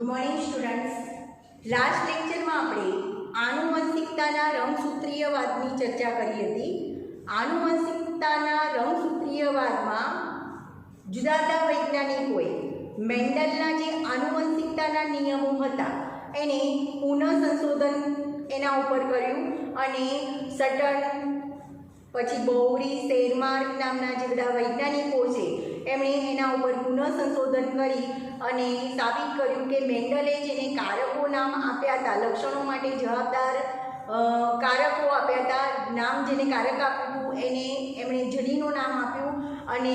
Morning students, last લેક્ચરમાં આપણે આનુવંશિકતાના રંગસૂત્રીયવાદની ચર્ચા કરી હતી. આનુવંશિકતાના રંગસૂત્રીયવાદમાં જુદા જુદા વૈજ્ઞાનિકોએ મેન્ડલના જે આનુવંશિકતાના નિયમો હતા એને પુનઃસંશોધન એના ઉપર કર્યું અને સટન પછી બોવરી શેરમાર્ક નામના જે બધા વૈજ્ઞાનિકો છે એમણે એના ઉપર પુનઃસંશોધન કરી અને સાબિત કર્યું કે મેન્ડલે જેને કારકો નામ આપ્યા હતા, લક્ષણો માટે જવાબદાર કારકો આપ્યા હતા, નામ જેને કારક આપ્યું હતું એને એમણે જનીનો નામ આપ્યું અને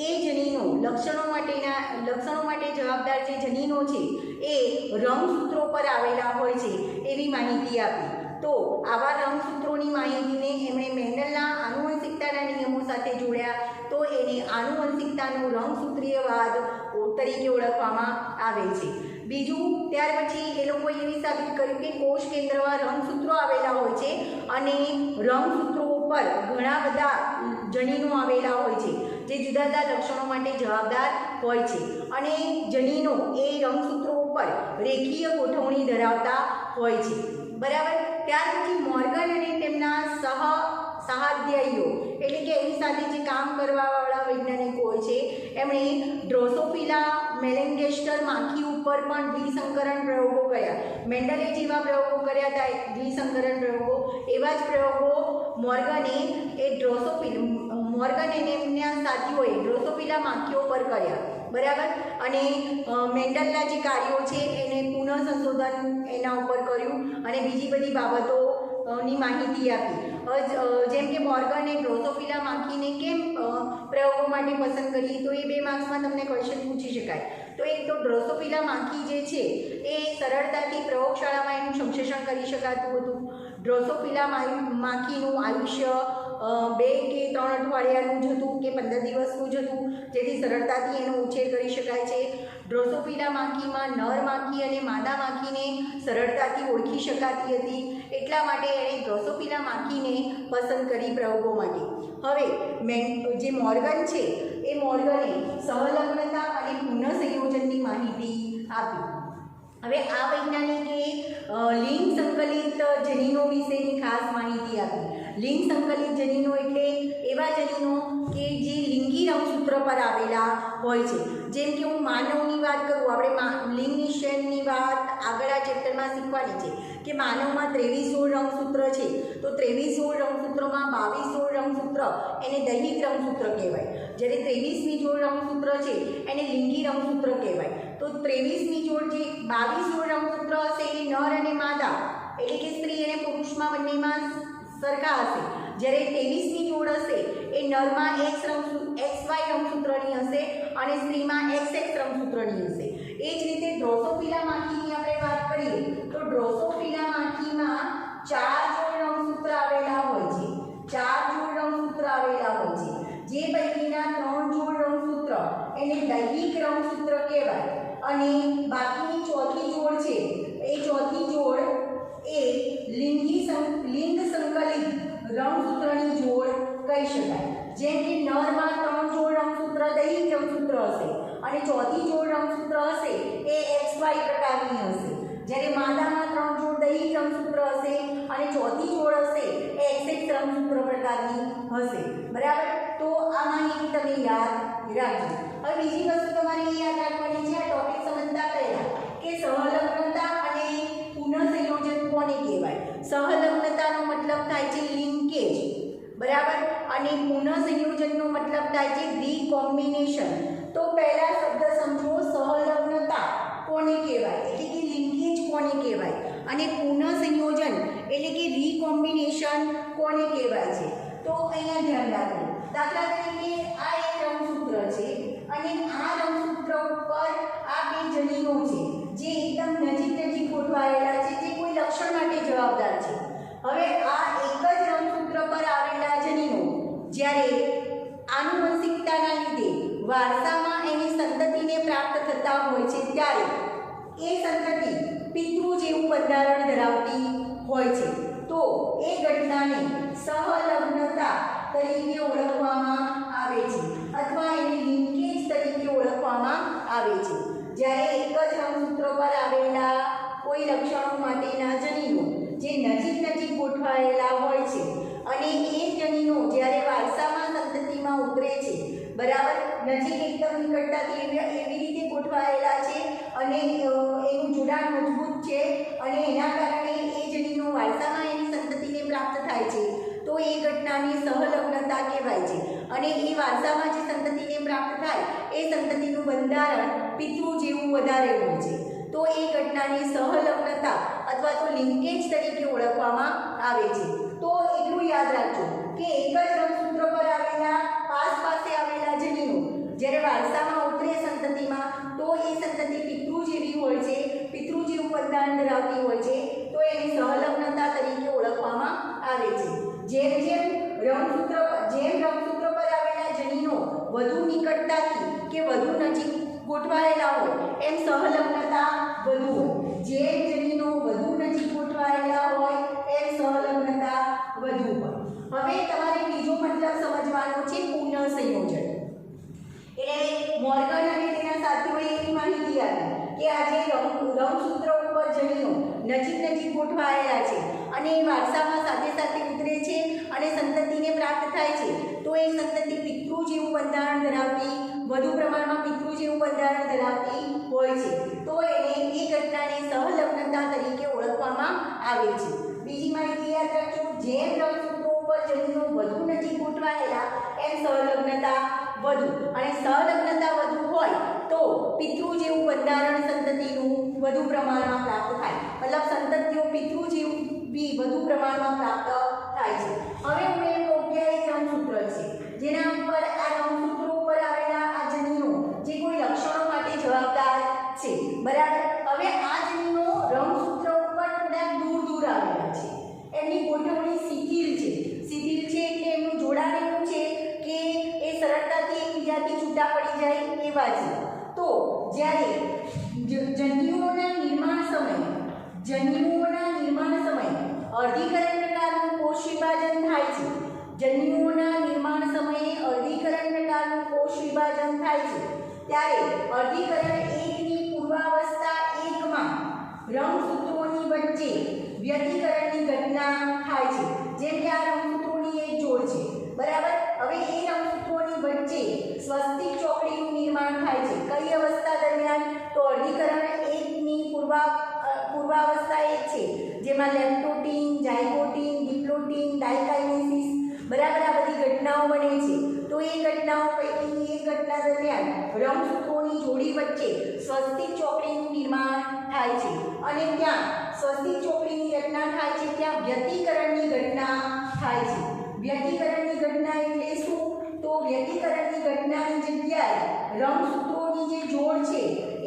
એ જનીનો લક્ષણો માટે જવાબદાર જે જનીનો છે એ રંગસૂત્રો પર આવેલા હોય છે એવી માહિતી આપી. તો આવા રંગસૂત્રોની માહિતીને એમણે મેન્ડલના આનુવંશિકતાના નિયમો સાથે જોડ્યા તો એને આનુવંશિકતાનો રંગસૂત્રીયવાદ તરીકે ઓળખવામાં આવે છે. બીજું, ત્યાર પછી એ લોકોએ એવી સાબિત કર્યું કે કોષ કેન્દ્રમાં રંગસૂત્રો આવેલા હોય છે અને રંગસૂત્રો ઉપર ઘણા બધા જનીનો આવેલા હોય છે જે જુદા જુદા લક્ષણો માટે જવાબદાર હોય છે અને જનીનો એ રંગસૂત્રો ઉપર રેખીય ગોઠવણી ધરાવતા હોય છે. બરાબર. ત્યાર પછી મોર્ગન અને તેમના સહાધ્યાયીઓ એટલે કે એની સાથે જે કામ કરવાવાળા વૈજ્ઞાનિકો હોય છે એમણે ડ્રોસોફિલા મેલેન્ગેસ્ટર માખી ઉપર પણ દ્વિસંકરણ પ્રયોગો કર્યા. મેન્ડલે જેવા પ્રયોગો કર્યા હતા દ્વિસંકરણ પ્રયોગો, એવા જ પ્રયોગો મોર્ગન અને એમના સાથીઓએ ડ્રોસોફિલા માખીઓ પર કર્યા. બરાબર. અને મેન્ડલના જે કાર્યો છે એને પુનઃસંશોધન એના ઉપર કર્યું અને બીજી બધી બાબતોની માહિતી આપી. જેમ કે મોર્ગને ડ્રોસોફિલા માખીને કેમ પ્રયોગો માટે પસંદ કરી, તો એ 2 માર્ક્સમાં તમને ક્વેશ્ચન પૂછી શકાય. તો એક તો ડ્રોસોફિલા માખી જે છે એ સરળતાથી પ્રયોગશાળામાં એનું સંશ્લેષણ કરી શકાતું હતું. ડ્રોસોફિલા માખીનું આયુષ્ય 2 કે 3 અઠવાડિયાનું જ હતું કે 15 દિવસનું જ હતું, જેથી સરળતાથી એનો ઉછેર કરી શકાય છે. ડ્રોસોફિલા માખીમાં નર માખી અને માદા માખીને સરળતાથી ઓળખી શકાતી હતી, એટલા માટે એણે ડ્રોસોફિલા માખીને પસંદ કરી પ્રયોગો માટે. હવે જે મોર્ગન છે એ મોર્ગને સહલગ્નતા અને પુનઃસંયોજનની માહિતી આપી. હવે આ વૈજ્ઞાનિકે લિંગ સંકલિત જનીનો વિશેની ખાસ માહિતી આપી. લિંગ સંકલિત જનીનો એટલે એવા જનીનો કે જે લિંગી રંગસૂત્ર પર આવેલા હોય છે. જેમ કે હું માનવની વાત કરું, આપણે લિંગ નિષેધની વાત આગળ આ ચેપ્ટરમાં શીખવાની છે કે માનવમાં 23 જોડ રંગસૂત્ર છે. તો 23 જોડ રંગસૂત્રોમાં 22 જોડ રંગસૂત્ર એને દૈહિક રંગસૂત્ર કહેવાય, જ્યારે 23મી જોડ રંગસૂત્ર છે એને લિંગી રંગસૂત્ર કહેવાય. તો 23મી જોડ જે 22 જોડ રંગસૂત્ર હશે એ નર અને માદા એટલે કે સ્ત્રી અને પુરુષમાં બંનેમાં સરખા હશે, જ્યારે 23મી જોડ હશે એ નરમાં XY રંગસૂત્રની હશે અને સ્ત્રીમાં XX રંગસૂત્રની હશે. એ જ રીતે ડ્રોસોફિલા માખીની આપણે વાત કરીએ તો ડ્રોસોફિલા માખીમાં 4 જોડ રંગસૂત્ર આવેલા હોય છે. 4 જોડ રંગસૂત્ર આવેલા હોય છે, જે પૈકીના 3 જોડ રંગસૂત્ર એને દૈહિક રંગસૂત્ર કહેવાય અને બાકીની ચોથી જોડ છે એ ચોથી જોડ એ લિંગ સંકલિત રંગસૂત્રની જોડ કહી શકાય. જેમ કે નરમાં 3 જોડ રંગસૂત્ર દૈહિક રંગસૂત્ર હશે અને ચોથી જોડ રંગસૂત્ર હશે એ XY પ્રકારની હશે, જ્યારે માદામાં 3 જોડ દૈહિક રંગસૂત્ર હશે અને ચોથી જોડ હશે એ XX રંગસૂત્ર પ્રકારની હશે. બરાબર. તો આ માહિતી તમે યાદ રાખજો. હવે બીજી વસ્તુ તમારે યાદ રાખવાની છે આ ટોપિક સમજતા પહેલા કે સહલગ્નતા અને પુનઃસંયોજન કોને કહેવાય. સહલગ્નતાનો મતલબ થાય છે લિંકેજ, બરાબર, અને પુનઃસંયોજનનો મતલબ થાય છે રીકોમ્બિનેશન. તો પહેલા શબ્દ સમજો, સહલગ્નતા કોને કહેવાય એટલે કે લિંકેજ કોને કહેવાય અને પુનઃસંયોજન એટલે કે રીકોમ્બિનેશન કોને કહેવાય છે. તો અહીંયા ધ્યાન રાખો. દાખલા તરીકે આ એક રંગસૂત્ર છે અને આ રંગસૂત્ર ઉપર આ 2 જનીનો છે જે એકદમ નજીક ગોઠવાયેલા છે, જે કોઈ લક્ષણ માટે જવાબદાર છે. હવે આ એક જ રંગસૂત્ર પર આવેલા જનીનો જ્યારે આનુવંશિકતાના લીધે વારસામાં એની સંતતિને પ્રાપ્ત થતા હોય છે ત્યારે એ સંતતિ પિતૃ જેવું બંધારણ ધરાવતી હોય છે. તો એ ઘટનાને સહલગ્નતા તરીકે ઓળખવામાં આવે છે અથવા એને લિંકેજ તરીકે ઓળખવામાં આવે છે. જ્યારે એક જ રંગસૂત્ર પર કોઈ લક્ષણો માટેના જનીનો જે નજીક ગોઠવાયેલા હોય છે અને એ જનીનો જ્યારે વારસામાં સંતતિમાં ઉતરે છે, બરાબર, નજીક એકદમ નિકટતાથી એવી રીતે ગોઠવાયેલા છે અને એનું જોડાણ મજબૂત છે અને એના કારણે એ જનીનો વારસામાં એની સંતતિને પ્રાપ્ત થાય છે, તો એ ઘટનાને સહલગ્નતા કહેવાય છે. અને એ વારસામાં જે સંતતિને પ્રાપ્ત થાય એ સંતતિનું બંધારણ પિતૃ જેવું વધારે હોય છે, તો એ ઘટનાને સહલગ્નતા અથવા તો લિંકેજ તરીકે ઓળખવામાં આવે છે. તો એટલું યાદ રાખજો કે એક જ રંગસૂત્ર પર આવેલા પાસે આવેલા જનીનો જ્યારે વારસામાં ઉતરે સંતતિમાં, તો એ સંતતિ પિતૃ જેવી હોય છે, પિતૃ જેવું બંધારણ ધરાવતી હોય છે, તો એને સહલગ્નતા તરીકે ઓળખવામાં આવે છે. જેમ રંગસૂત્ર પર આવેલા જનીનો વધુ નિકટતાથી કે વધુ નજીક ગોઠવાયેલા હોય એમ સહલગ્નતા વધુ હોય. જેમ જનીનો વધુ નજીક ગોઠવાયેલા હોય એમ સહલગ્નતા વધુ હોય. હવે તમારે બીજો મતલબ સમજવાનો છે પુનઃસંયોજન. એટલે મોર્ગન અને તેના સાથીઓએ એવી માહિતી આપી કે આ જે રંગસૂત્ર ઉપર જનીનો નજીક ગોઠવાયેલા છે અને એ વારસામાં સાથે ઉતરે છે અને સંતતિને પ્રાપ્ત થાય છે, તો એ સંતતિ પિતૃ જેવું બંધારણ ધરાવતી, વધુ પ્રમાણમાં પિતૃ જેવું બંધારણ ધરાવતી હોય છે, તો એને એ ઘટનાને સહલગ્નતા તરીકે ઓળખવામાં આવે છે. બીજી માહિતી યાદ રાખજો, જેમ રંગસૂત્રો ઉપર જનીનો વધુ નજીક ગોઠવાયેલા એમ સહલગ્નતા વધુ, અને સહલગ્નતા વધુ હોય તો પિતૃ જેવું બંધારણ સંતતિનું વધુ પ્રમાણમાં પ્રાપ્ત થાય, મતલબ સંતતિઓ પિતૃ જેવું બી વધુ પ્રમાણમાં પ્રાપ્ત થાય છે. હવે હું એમ કહું કે એક રંગસૂત્ર છે જેના ઉપર આ રંગસૂત્રો ઉપર આવેલા આ જનીનો જે કોઈ લક્ષણો માટે જવાબદાર છે, બરાબર. હવે આ જનીનો રંગસૂત્ર ઉપર થોડાક દૂર આવેલા છે, એમની ગોઠવણી શિથિલ છે એટલે એમનું જોડાણ એવું છે કે એ સરળતાથી એકબીજાથી છૂટા પડી જાય એવા છે. તો જ્યારે જન્યુઓના નિર્માણ સમયે અર્ધીકરણ પ્રકારનું કોષ વિભાજન થાય છે. જન્યુઓના નિર્માણ સમયે અર્ધીકરણ પ્રકારનું કોષ વિભાજન થાય છે ત્યારે અર્ધીકરણ 1 ની પૂર્વાવસ્થા 1 માં રંગસૂત્રોની વચ્ચે વ્યતિકરણની ઘટના થાય છે. જેમ કે આ રંગસૂત્રોની એક જોડ છે, બરાબર. હવે એ રંગસૂત્રોની વચ્ચે સ્વસ્તિક ચોકડીનું નિર્માણ થાય છે. કઈ અવસ્થા દરમિયાન? તો અર્ધીકરણ 1 ની પૂર્વાવસ્થા 1 છે, જેમાં લેપ્ટોટીન, ઝાયગોટીન, ડિપ્લોટીન, ડાયકાઇનેસિસ, બરાબર, આ બધી ઘટનાઓ બને છે. તો એ ઘટનાઓ પૈકીની એક ઘટના દરમિયાન રંગસૂત્રોની જોડી વચ્ચે સ્વસ્તિક ચોકડીનું નિર્માણ થાય છે અને ત્યાં સ્વસ્તિક ચોકડીની ઘટના થાય છે, ત્યાં વ્યતિકરણની ઘટના થાય છે. વ્યતિકરણની ઘટના એટલે શું? તો વ્યતિકરણની ઘટનાની જગ્યાએ રંગસૂત્રોની જે જોડ છે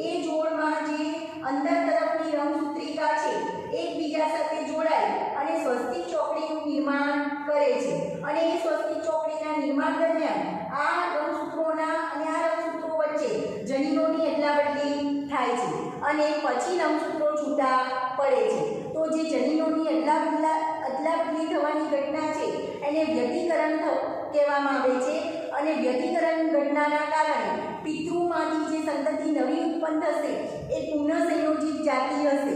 એ જોડમાં જે અંદર તરફની રંગસૂત્રિકા છે એકબીજા સાથે જોડાય અને સ્વસ્તિક ચોકડીનું નિર્માણ કરે છે અને એ સ્વસ્તિક ચોકડીના નિર્માણ દરમિયાન આ રંગસૂત્રોના અને આ રંગસૂત્રો વચ્ચે જનીનોની અદલાબદલી થાય છે અને પછી રંગસૂત્રો છૂટા પડે છે. તો જે જનીનોની અદલાબદલી થવાની ઘટના છે એને વ્યતિકરણ કહેવામાં આવે છે અને વ્યતિકરણ ઘટનાના કારણે પિતૃમાંથી જે સંતતિ નવી ઉત્પન્ન થશે એ પુનઃસંયોજિત જાતિ હશે.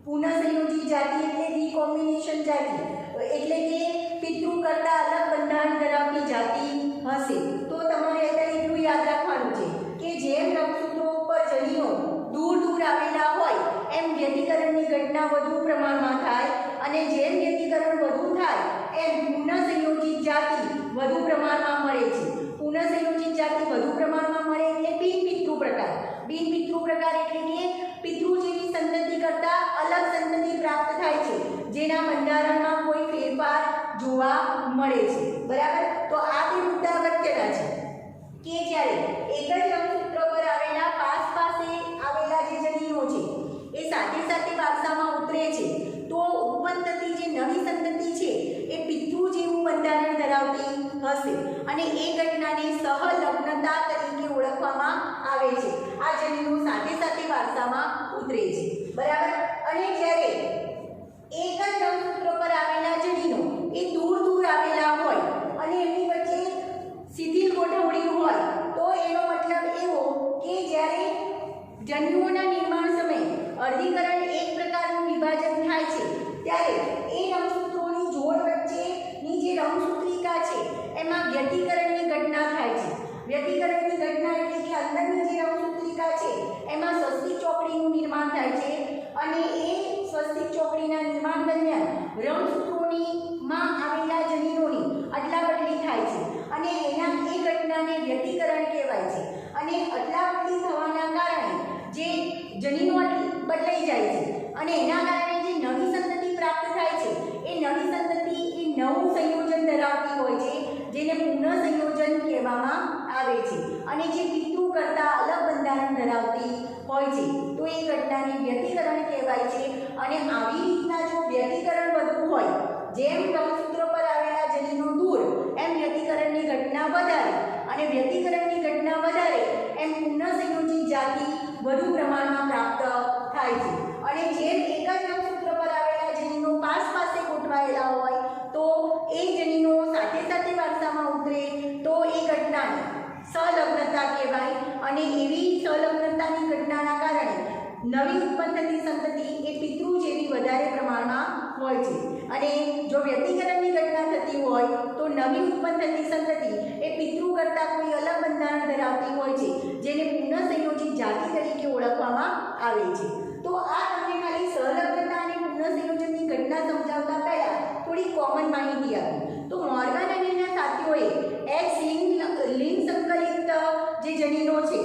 પુનઃસંયોજિત જાતિ એટલે રીકોમ્બિનેશન જાતિ, એટલે કે પિતૃ કરતાં અલગ બંધારણ ધરાવતી જાતિ હશે. તો તમારે અત્યારે એટલું યાદ રાખવાનું છે કે જેમ રંગસૂત્રો ઉપર જનીનો દૂર આવેલા હોય એમ વ્યતિકરણની ઘટના વધુ પ્રમાણમાં થાય અને જેમ વ્યતિકરણ વધુ થાય એમ પુનઃસંયોજિત જાતિ વધુ પ્રમાણમાં મળે છે. પુનઃસંયોજિત જાતિ વધુ પ્રમાણમાં મળે એટલે બિનપિતૃ પ્રકાર. બિનપિતૃ પ્રકાર એટલે કે પિતૃ જેવી સંતતિ કરતાં અલગ સંતતિ પ્રાપ્ત થાય છે જેના બંધારણમાં કોઈ ફેરફાર જોવા મળે છે, બરાબર. તો આ બે મુદ્દા અગત્યના છે કે જ્યારે એક જ રંગસૂત્ર પર આવેલા પાસે આવેલા જે જનીનો છે એ સાથે વારસામાં ઉતરે છે તો ઉત્પન્ન થતી જે નવી સંતતિ છે એ પિતૃ જેવું બંધારણ ધરાવતી હશે અને એ ઘટનાને સહલગ્નતા તરીકે ઓળખવામાં આવે છે. આ જનીનો સાથે વારસામાં ઉતરે છે, બરાબર. અને જ્યારે એક જ રંગસૂત્ર પર આવેલા જનીનો એ દૂર આવેલા હોય અને એમની વચ્ચે શિથિલ ગોઠવણી હોય તો એનો મતલબ એવો કે જ્યારે જન્યુઓના નિર્માણ સમયે અર્ધીકરણ 1 અને એ સ્વસ્તિક ચોકડીના નિર્માણ દરમિયાન રંગસૂત્રોમાં આવેલા જનીનોની અદલાબદલી થાય છે અને એ ઘટનાને વ્યતિકરણ કહેવાય છે. અને અદલાબદલી થવાના કારણે જે જનીનો બદલાઈ જાય છે અને એના કારણે જે નવી સંતતિ પ્રાપ્ત થાય છે એ નવી સંતતિ એ નવું સંયોજન ધરાવતી હોય છે, જેને પુનઃસંયોજન કહેવામાં આવે છે. અને જે પિતૃ કરતાં અલગ બંધારણ ધરાવતી હોય છે તો એ ઘટનાને વ્યતિકરણ કહેવાય છે. અને આવી રીતના જો વ્યતિકરણ વધવું હોય, જેમ રંગસૂત્ર પર આવેલા જનીનો દૂર એમ વ્યતિકરણની ઘટના વધારે, અને વ્યતિકરણની ઘટના વધારે એમ પુનઃસંયોજિત જાતિ વધુ પ્રમાણમાં પ્રાપ્ત થાય છે. અને જેમ એક જ રંગસૂત્ર પર આવેલા જનીનો પાસે ગોઠવાયેલા હોય તો એ જનીનો સાથે સાથે વારસામાં ઉતરે તો એ ઘટનાને સંલગ્નતા કહેવાય. અને એવી સંલગ્નતાની ઘટનાના કારણે નવી ઉત્પન્ન થતી સંતતિ એ પિતૃ જેવી વધારે પ્રમાણમાં હોય છે. અને જો વ્યતિકરણની ઘટના થતી હોય તો નવી ઉત્પન્ન થતી સંતતિ એ પિતૃ કરતાં કોઈ અલગ બંધારણ ધરાવતી હોય છે, જેને પુનઃસંયોજિત જાતિ તરીકે ઓળખવામાં આવે છે. તો આ તમને ખાલી સંલગ્નતા અને પુનઃસંયોજનની ઘટના સમજાવતા પહેલા થોડી કોમન માહિતી આપી. તો મોર્ગન અને એના સાથીઓએ એક્સ લિંગ સંકલિત જે જનીનો છે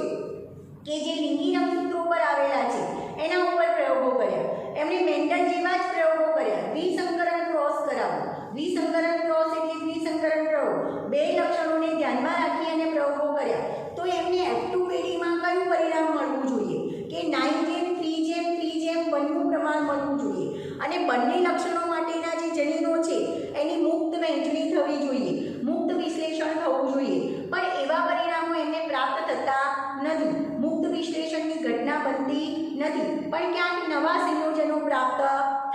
કે જે લિંગી રંગસૂત્રો પર આવેલા છે એના ઉપર પ્રયોગો કર્યા. એમણે મેન્ડલ જેવા જ પ્રયોગો કર્યા. દ્વિસંકરણ ક્રોસ કરાવો. દ્વિસંકરણ ક્રોસ એટલે દ્વિસંકરણ પ્રયોગ. બે લક્ષણોને ધ્યાનમાં રાખી અને પ્રયોગો કર્યા. તો એમને F2 પેઢીમાં કયું પરિણામ મળવું જોઈએ કે 9:3:3:1 નું પ્રમાણ મળવું જોઈએ. અને બંને લક્ષણો માટેના જે જનીનો છે એની મુક્ત વહેંચણી થવી જોઈએ, મુક્ત વિશ્લેષણ થવું જોઈએ. પણ એવા પરિણામો એમને પ્રાપ્ત થતા નથી. મુક્ત વિશ્લેષણની ઘટના બનતી નથી, પણ ક્યાંક નવા સંયોજનો પ્રાપ્ત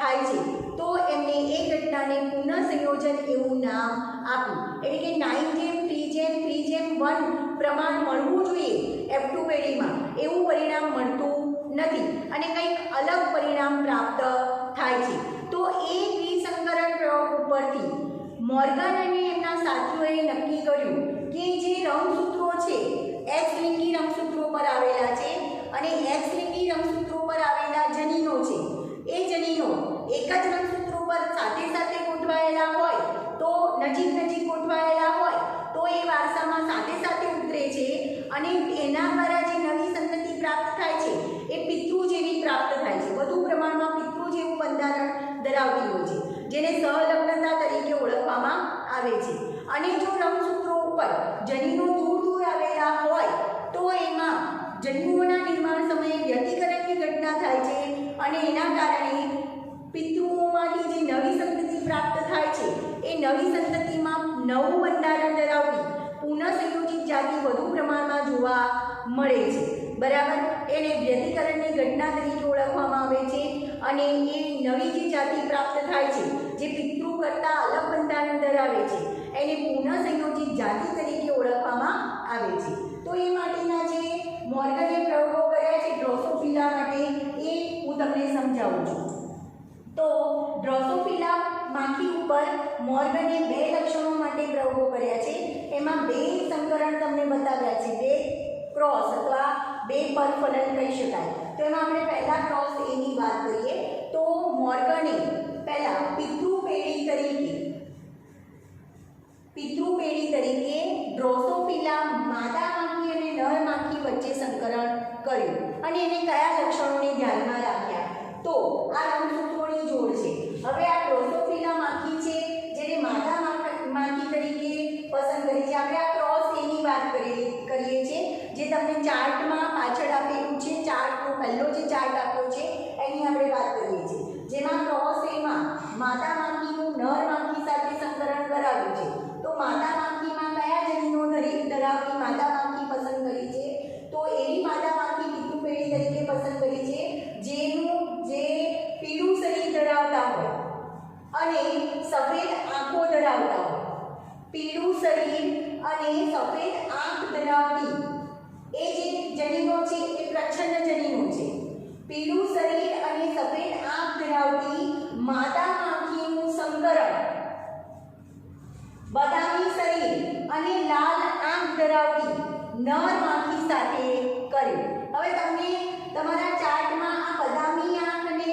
થાય છે. તો એમને એ ઘટનાને પુનઃસંયોજન એવું નામ આપ્યું. એટલે કે 9:3:3:1 પ્રમાણ મળવું જોઈએ F2 પેઢીમાં, એવું પરિણામ મળતું નથી અને કંઈક અલગ પરિણામ પ્રાપ્ત થાય છે. તો એ દ્વિસંકરણ પ્રયોગ ઉપરથી મોર્ગન અને એમના સાથીઓએ નક્કી કર્યું કે જે રંગસૂત્રો છે એક્સ લિંગી રંગસૂત્રો પર આવેલા છે અને એક્સ લિંગી રંગસૂત્રો પર આવેલા જનીનો છે, એ જનીનો એક જ રંગસૂત્રો પર સાથે સાથે ગોઠવાયેલા હોય તો નજીક ગોઠવાયેલા હોય તો એ વારસામાં સાથે સાથે ઉતરે છે. અને એના દ્વારા જે નવી સંતતિ પ્રાપ્ત થાય છે એ પિતૃ જેવી પ્રાપ્ત થાય છે, વધુ પ્રમાણમાં પિતૃ જેવું બંધારણ ધરાવતી હોય છે, જેને સંલગ્નતા તરીકે ઓળખવામાં આવે છે. અને જો રંગસૂત્રો ઉપર જનીનો દૂર આવેલા હોય તો એમાં જન્યુઓના નિર્માણ સમયે વ્યતિકરણની ઘટના થાય છે અને એના કારણે પિતૃઓમાંથી જે નવી સંતતિ પ્રાપ્ત થાય છે એ નવી સંતતિમાં નવું બંધારણ ધરાવતી પુનઃસંયોજિત જાતિ વધુ પ્રમાણમાં જોવા મળે છે. બરાબર, એને વ્યતિકરણની ઘટના તરીકે ઓળખવામાં આવે છે. અને એ નવી જે જાતિ પ્રાપ્ત થાય છે જે પિતૃ કરતાં અલગ બંધારણ ધરાવે છે એને પુનઃસંયોજિત જાતિ તરીકે ઓળખવામાં આવે છે. તો એ માટેના જે મોર્ગને પ્રયોગો કર્યા છે ડ્રોસોફિલા માટે એ હું તમને સમજાવું છું. તો ડ્રોસોફિલા માખી ઉપર મોર્ગને 2 લક્ષણો માટે પ્રયોગો કર્યા છે. એમાં 2 સંકરણ તમને બતાવ્યા છે, 2 ક્રોસ અથવા 2 પરફલન કહી શકાય. તો એમાં આપણે પહેલા ક્રોસ એની વાત કરીએ તો મોર્ગને પહેલા પિતૃ પેઢી તરીકે ડ્રોસોફિલા માદા માખી અને નર માખી વચ્ચે સંકરણ કર્યું અને એને કયા લક્ષણોને ધ્યાનમાં રાખ્યા તો આ રંગસૂત્રોની જોડ છે. હવે આ ડ્રોસોફિલા માખી છે જેને માદા માખી તરીકે પસંદ કરી છે. આપણે આ ક્રોસ એની વાત કરીએ છીએ જે તમને ચાર્ટમાં પાછળ આપેલું છે. ચાર્ટનો પહેલો જે ચાર્ટ આપ્યો છે એની આપણે વાત કરીએ છીએ, જેમાં ક્રોસ એમાં માદા માખીનું નર માખી સાથે સંકરણ કરાવ્યું છે. તો માદા માખીમાં કયા જનીનો ધરાવતી માદા માખી પસંદ કરી છે તો એવી માદા માખી પિતૃ પેઢી તરીકે પસંદ કરી છે જે પીળું શરીર ધરાવતા હોય અને સફેદ આંખો ધરાવતા હોય. પીળું શરીર અને સફેદ આંખ ધરાવતી એ જે જનીનો છે એ પ્રચ્છન્ન જનીનો છે. પીળું શરીર અને સફેદ આંખ ધરાવતી માદા માખીનું સંકરણ બદામી શરીર અને લાલ આંખ ધરાવતી નર માખી સાથે કર્યું. હવે તમને તમારા ચાર્ટમાં આ બદામી આંખ અને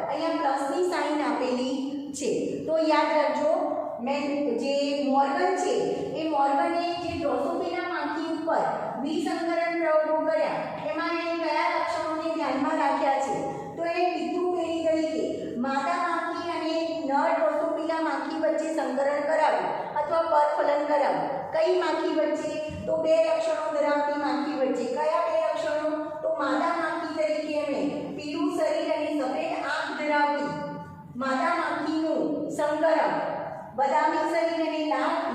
અહીંયા પ્લસની સાઇન આપેલી છે. તો યાદ રાખજો, મેં જે મોર્ગન છે એ મોર્ગને જે ડ્રોસોફિલા માખી ઉપર વિસંકરણ પ્રયોગો કર્યા એમાં એને કયા લક્ષણોને ધ્યાનમાં રાખ્યા છે? તો એને પિતૃપેઢી તરીકે માદા માખી અને નર ડ્રોસોફિલા માખી વચ્ચે સંકરણ કરાવ્યું અથવા પરફલન કરાવ્યું. કઈ માખી વચ્ચે? તો બે લક્ષણો ધરાવતી માખી વચ્ચે. કયા બે લક્ષણો? તો માદા માખી તરીકે એમણે પીળું શરીર અને સફેદ આંખ ધરાવતી માદા માખીનું સંકરણ બદામી શરીર અને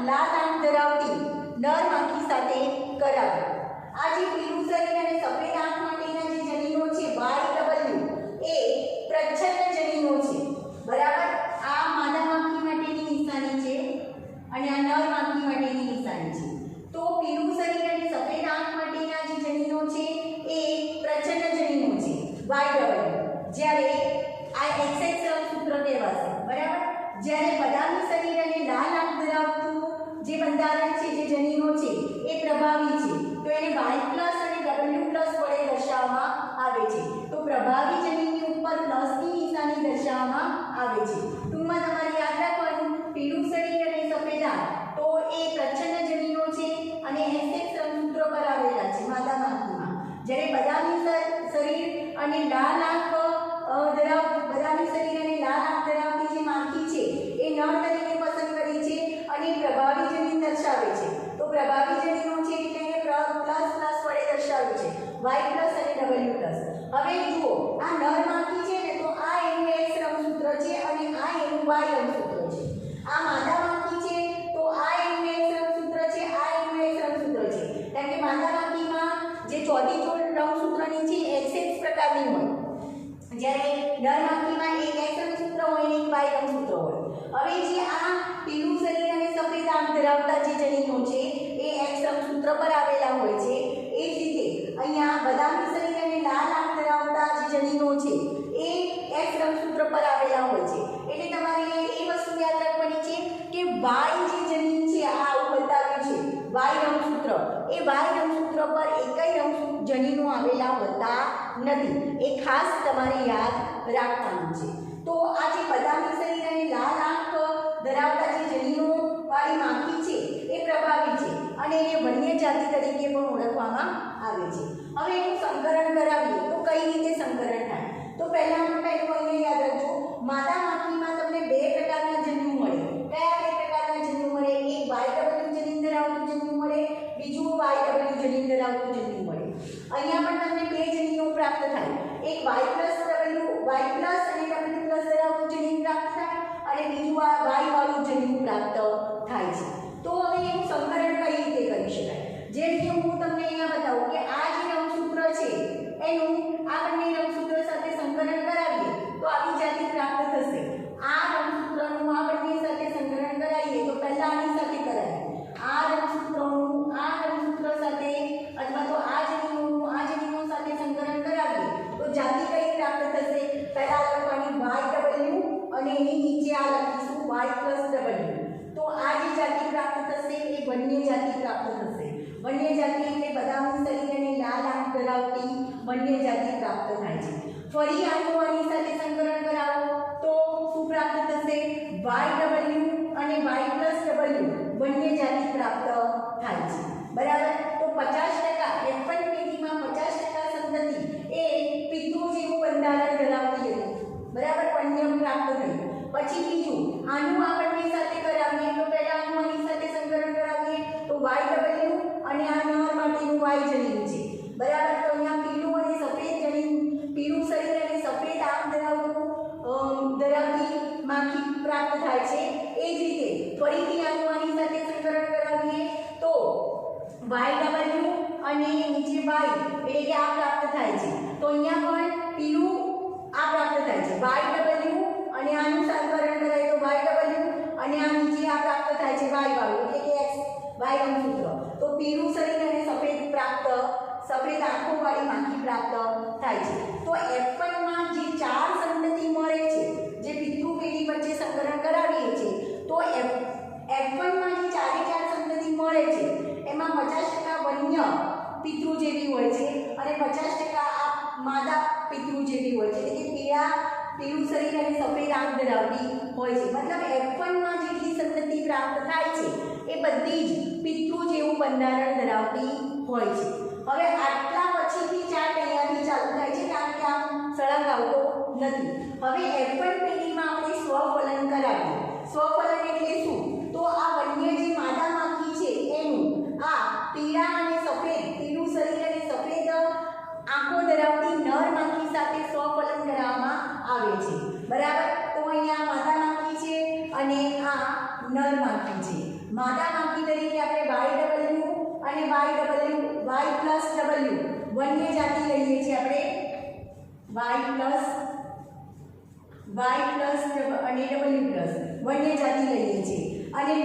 લાલ આંખ ધરાવતી નર માખી સાથે કરાવ્યું. આ જે પીળું શરીર અને સફેદ આંખ માટેના જે જનીનો છે YW એ પ્રચ્છન્ન જનીનો છે. બરાબર? આ માદા માખી માટેની નિશાની છે અને આ નર માખી માટેની નિશાની છે. તો પીળું શરીર અને સફેદ આંખ માટેના જે જનીનો છે એ પ્રચ્છન્ન જનીનો છે YW, જ્યારે આ XX રંગસૂત્ર કહેવાશે. બરાબર? જ્યારે બદામી શરીર અને લાલ આંખ ધરાવતું જે બંધારણ છે, જે જનીનો છે એ પ્રભાવી છે, તો એને Y+ અને W+ વડે દર્શાવવામાં આવે છે. તો પ્રભાવી જનીનની ઉપર પ્લસની નિશાની દર્શાવવામાં આવે છે. ટૂંકમાં તમારે યાદ રાખવાનું, પીળું શરીર અને સફેદ આંખ તો એ પ્રચ્છન્ન જનીનો છે અને XX રંગસૂત્ર પર આવેલા છે માદા માખીમાં. જ્યારે બદામી શરીર અને લાલ આંખ ધરાવતી જે માખી છે એ નર તરીકે પસંદ કરી છે અને પ્રભાવી જનીન દર્શાવે છે. તો પ્રભાવી જનીનો છે એટલે એને પ્લસ વડે દર્શાવ્યું છે, Y+ અને W+. હવે જુઓ, આ નર માખી છે ને, તો આ એનું X રંગસૂત્ર છે અને આ એનું Y રંગસૂત્ર છે. આ માદા માખી છે તો આ એનું X રંગસૂત્ર છે, આ એનું X રંગસૂત્ર છે. કારણ કે માદા માખીમાં જે ચોથી જોડ રંગસૂત્રની છે XX પ્રકારની હોય, જ્યારે નર માખીમાં એક X રંગસૂત્ર હોય અને એક Y રંગસૂત્ર હોય. હવે જે આ પીળું શરીર અને સફેદ આંખ ધરાવતા જે જનીનો છે એ X રંગસૂત્ર પર આવેલા હોય છે. એ જ રીતે અહીંયા બદામી શરીર અને લાલ આંખ ધરાવતા જે જનીનો છે એ X રંગસૂત્ર પર આવેલા હોય છે. એટલે તમારે એ વસ્તુ યાદ રાખવાની છે કે Y જે જનીન છે આ આવું બતાવ્યું છે Y રંગસૂત્ર, એ Y રંગસૂત્ર પર એકય જનીનો આવેલા હોતા નથી. એ ખાસ તમારે યાદ રાખવાનું છે. તો આ જે બદામી શરીર અને લાલ આંખ ધરાવતા જે જનીનો વાળી માખી છે એ પ્રભાવી છે અને એને વન્ય જાતિ તરીકે પણ ઓળખવામાં આવે છે. હવે એનું સંકરણ કરાવીએ તો કઈ રીતે સંકરણ થાય? તો પહેલું અહીંયા યાદ રાખજો, માદા માખીમાં તમને બે પ્રકારના જન્યુ મળે. કયા બે પ્રકારના જન્યુ મળે? એક YW જનીન ધરાવતું જન્યુ મળે, બીજું YW જનીન ધરાવતું જન્યુ મળે. અહીંયા પણ તમને બે જનીનો પ્રાપ્ત થાય. એક Y+ અને W+ ધરાવતું જનીન પ્રાપ્ત થાય અને બીજું આ Y વાળું જનીન પ્રાપ્ત થાય છે. તો હવે એનું સંકરણ કઈ રીતે કરી શકાય? જેમ કે હું તમને અહીંયા બતાવું કે આ જે રંગસૂત્ર છે એનું આ બંને રંગસૂત્ર સાથે સંકરણ કરાવીએ તો આવી જાતિ પ્રાપ્ત થશે. આ રંગસૂત્રનું આ બંને સાથે સંકરણ કરાવીએ તો પહેલા આની સાથે કરાવીએ. આ રંગસૂત્રનું આ રંગસૂત્ર સાથે અથવા તો આ જનીનો સાથે સંકરણ કરાવીએ તો જાતિ કઈ પ્રાપ્ત થશે? પહેલા લખવાની YW અને એની નીચે આ લખીશું Y+W. તો આ જે જાતિ પ્રાપ્ત થશે એ વન્ય જાતિ પ્રાપ્ત થશે. વન્ય જાતિ એટલે બદામી શરીર અને લાલ આંખ ધરાવતી વન્ય જાતિ પ્રાપ્ત થાય છે. ફરી આનું આની સાથે સંકરણ કરાવો તો શું પ્રાપ્ત થશે? YW અને Y+W વન્ય જાતિ પ્રાપ્ત થાય છે. બરાબર? તો 50% F1 પેઢીમાં 50% સંતતિ એ પિતૃ જેવું બંધારણ ધરાવતી હતી. બરાબર? વન્ય પ્રાપ્ત થયું. પછી બીજું આનું આ બંને સાથે કરાવીએ તો પહેલા આનું આની સાથે સંકરણ કરાવીએ તો YW અને આ નર માટેનું Y જનીન છે. બરાબર? તો અહીંયા પીળું અને સફેદ જનીન, પીળું શરીર અને સફેદ આંખ ધરાવતી માખી પ્રાપ્ત થાય છે. એ જ રીતે ફરીથી આનું આની સાથે સંકરણ કરાવીએ તો YW અને નીચે Y એટલે કે આ પ્રાપ્ત થાય છે. તો અહીંયા પણ પીળું આ પ્રાપ્ત થાય છે YW અને આનું સંકરણ કરાય તો YW અને આ નીચે આ પ્રાપ્ત થાય છે Y વાળું એટલે કે X Y રંગસૂત્ર. તો પીળું શરીર અને સફેદ આંખો વાળી માખી પ્રાપ્ત થાય છે. તો F1 માં જે 4 સંતતિ મળે છે, જે પિતૃ પેઢી વચ્ચે સંકરણ કરાવીએ છીએ, તો F1 માં જે 4 સંતતિ મળે છે એમાં 50% વન્ય પિતૃ જેવી હોય છે અને 50% આ માદા પિતૃ જેવી હોય છે. એટલે કે પીળું શરીર અને સફેદ આંખ ધરાવતી હોય છે. મતલબ F1 માં જેટલી સંતતિ પ્રાપ્ત થાય છે એ બધી જ પિતૃ જેવું બંધારણ ધરાવતી હોય છે. હવે આટલા પછીથી ચાર્ટ અહીંયાથી ચાલુ થાય છે કારણ કે આમ સળંગ આવતો નથી. હવે F1 પેઢીમાં આપણે સ્વફલન કરાવીએ. સ્વફલન એટલે શું? તો આ બંને જે માદા માખી છે એનું આ પીળા અને સફેદ, પીળું શરીર અને સફેદ આંખો ધરાવતી નર માખી સાથે સ્વફલન કરાવવામાં આવે છે. બરાબર? તો અહીંયા માદા માખી છે અને આ નર માખી છે. માદા માખી તરીકે આપણે YW અને Y+W બંને જાતિ લઈએ છીએ આપણે. Y+ અને W+ બંને જાતિ લઈએ છીએ. અને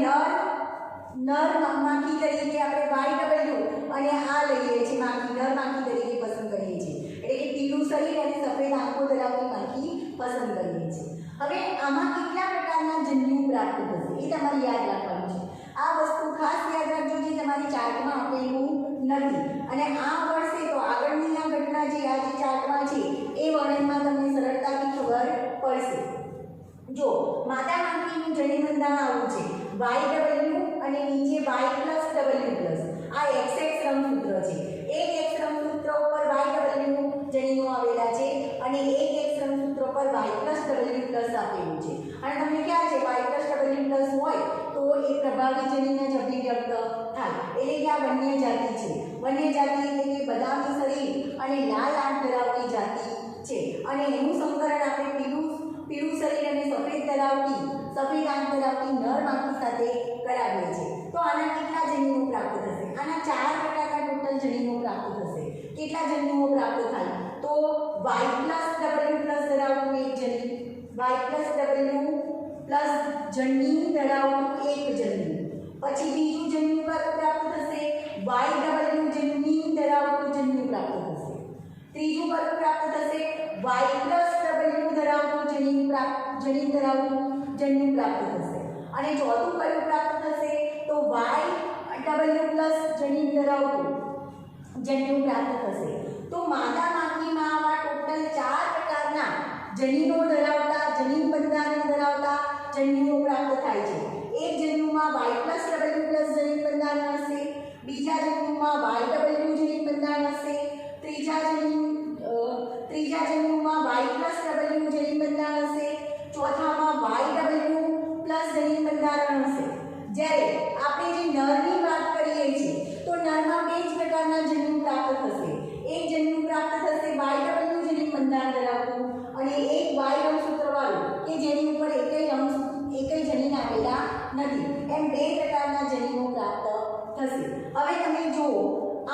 નર માખી તરીકે આપણે YW અને આ લઈએ છીએ માખી, નર માખી તરીકે પસંદ કરીએ છીએ. એટલે કે પીળું શરીર અને સફેદ આંખો ધરાવતી માખી પસંદ કરીએ છીએ. હવે આમાં કેટલા પ્રકારના જન્યુ પ્રાપ્ત થશે એ તમારે યાદ રાખવાનું છે. આ વસ્તુ ખાસ યાદ રાખજો જે તમારી ચાર્ટમાં આપેલું નથી. અને આ વર્ષે તો આગળની આ ઘટના જે આ જે ચાર્ટમાં છે એ વર્ણનમાં તમને સરળતાથી ખબર પડશે. જો માદા માખીનું જન્યુબંધારણ આવું છે, YW અને નીચે Y+W+. આ XX રંગસૂત્ર છે. એક X રંગસૂત્ર ઉપર YW જન્યુઓ આવેલા છે અને એક X રંગસૂત્ર પર Y+W+ આપેલું છે. અને તમને ખ્યાલ છે Y+W+ હોય તો એ પ્રભાવી જન્યુને જ અભિવ્યક્ત થાય. એટલે કે આ વન્ય જાતિ છે. વન્ય જાતિ એટલે કે બદામી શરીર અને લાલ આંખ ધરાવતી જાતિ છે. અને એનું સંકરણ આપણે પીળું શરીર અને સફેદ આંખ ધરાવતી નર માખી સાથે કરાવીએ છીએ. તો આના કેટલા જન્યુઓ પ્રાપ્ત થશે? આના 4 પ્રકારના ટોટલ જન્યુઓ પ્રાપ્ત થશે. કેટલા જન્યુઓ પ્રાપ્ત થાય? તો Y+W+ ધરાવતું એક જન્યુ, Y+W+ જન્યુ ધરાવતું એક જન્યુ. પછી બીજું જન્યુ પ્રાપ્ત થશે, YW જન્યુ ધરાવતું જન્યુ પ્રાપ્ત થશે. ત્રીજું પ્રાપ્ત થશે, Y+W ધરાવતું જન્યુ ધરાવતું જન્યુ પ્રાપ્ત થશે. અને ચોથું કયું પ્રાપ્ત થશે? તો YW+ જન્યુ ધરાવતું જન્યુ પ્રાપ્ત થશે. તો માદા માખીમાં આવા ટોટલ 4 પ્રકારના જન્યુઓ ધરાવતા, જન્યુ બંધારણ ધરાવતા જન્યુઓ પ્રાપ્ત થાય છે. એક જન્યુમાં Y+W+ જન્યુ બંધારણ હશે, બીજા જન્યુમાં YW જન્યુ બંધારણ હશે, ત્રીજા જન્યુમાં Y+W જન્યુ બંધારણ હશે, ચોથામાં YW+ જન્યુ બંધારણ હશે. જ્યારે આપણે જે નરની વાત કરીએ છીએ તો નરમાં 2 જ પ્રકારના જન્યુ પ્રાપ્ત થશે. એક જન્યુ પ્રાપ્ત થશે YW જન્યુ બંધારણ ધરાવતું અને એક Y રંગસૂત્રવાળું કે જેની ઉપર એકેય જનીન આવેલા નથી. એમ 2 પ્રકારના જન્યુઓ પ્રાપ્ત થશે. હવે તમે જુઓ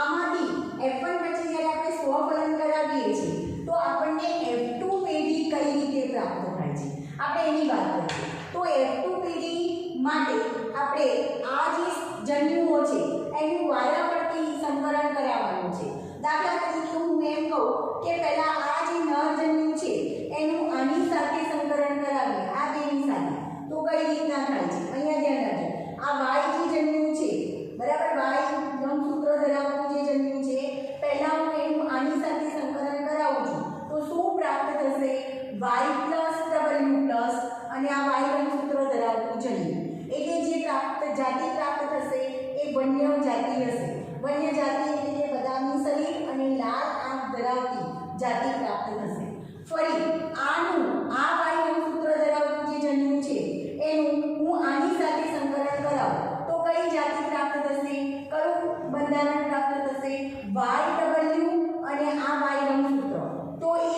આમાંથી F1 પછી જ્યારે આપણે સ્વફલન કરાવીએ છીએ તો આપણને F2 પેઢી કઈ રીતે પ્રાપ્ત થાય છે આપણે એની વાત કરીએ. તો F2 પેઢી માટે આપણે આ જે જન્યુઓ છે એનું વારાફરતી સંકરણ કરાવવાનું છે. દાખલા તરીકે હું એમ કહું કે પહેલા આ જે નર જન્યુ છે એનું આની સાથે સંકરણ કરાવીએ, આ બેની સાથે. તો કઈ રીતના થાય છે? અહીંયા ધ્યાન રાખજો. આ Y જે જન્યુ છે, બરાબર, Y રંગસૂત્ર ધરાવતું જે જન્યુ છે, પહેલા હું એનું આની સાથે સંકરણ કરાવું છું તો શું પ્રાપ્ત થશે? Y+W+ અને આ Y રંગસૂત્ર ધરાવતું જન્યુ. એટલે જે જાતિ પ્રાપ્ત થશે એ વન્ય જાતિ હશે. વન્ય જાતિ એટલે કે બદામી શરીર અને લાલ આંખ ધરાવતી જાતિ પ્રાપ્ત થશે. ફરી આનું આ Y રંગસૂત્ર ધરાવતું જે જન્યુ છે એનું હું આની સાથે સંકરણ કરાવું તો કઈ જાતિ પ્રાપ્ત થશે? કયું બંધારણ પ્રાપ્ત થશે? YW અને આ Y રંગસૂત્ર. તો એ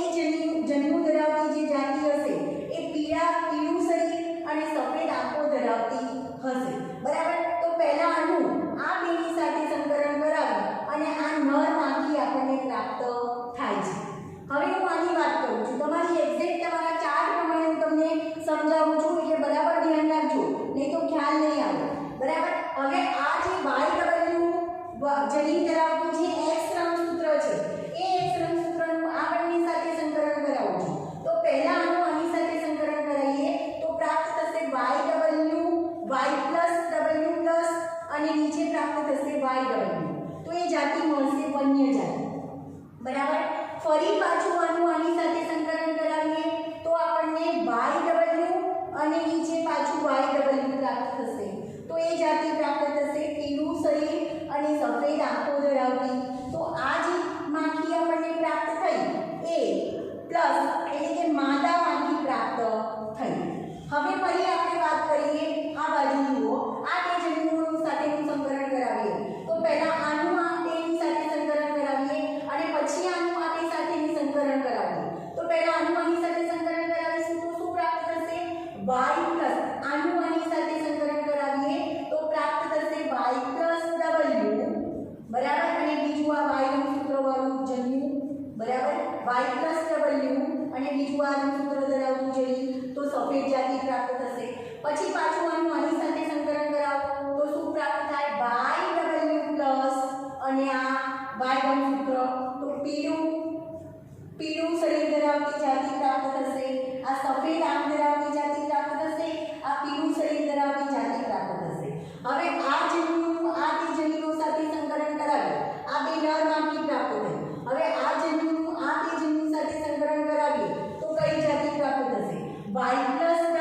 જન્યુ ધરાવતી જે જાતિ હશે એ પીળું શરીર અને સફેદ આંખો ધરાવતી હશે. બરાબર? તો પહેલા આનું આ બેની સાથે સંકરણ કરાવી અને આ નર માખી આપણને પ્રાપ્ત થાય છે. હવે હું આની વાત કરું છું. તમારી એક્ઝેક્ટ તમારા y પ્લસ આનું આની સાથે સંકલન કરાવીએ તો પ્રાપ્ત થશે y પ્લસ w બરાબર, અને બીજું આ y નું સૂત્ર વાળું જન્યું બરાબર, y પ્લસ w અને બીજું આ નું સૂત્ર ધરાવતું જન્યું તો સફેદ જાતિ પ્રાપ્ત થશે. પછી પાછું આનું આની સાથે સંકલન કરાવો તો શું પ્રાપ્ત થાય y w પ્લસ અને આ y નું સૂત્ર તો પીળું શરીર ધરાવતી જાતિ પ્રાપ્ત થશે. આ સફેદ આંખ ધરાવતી જાતિ પ્રાપ્ત થશે. આ પીળું શરીર ધરાવતી જાતિ પ્રાપ્ત થશે. હવે આ જન્યુનું આ બે જન્યુઓ સાથે સંકલન કરાવીએ. આ બે નર માખી પ્રાપ્ત થઈ. હવે આ જન્યુનું આ બે જન્યુ સાથે સંકલન કરાવીએ તો કઈ જાતિ પ્રાપ્ત થશે? y પ્લસ w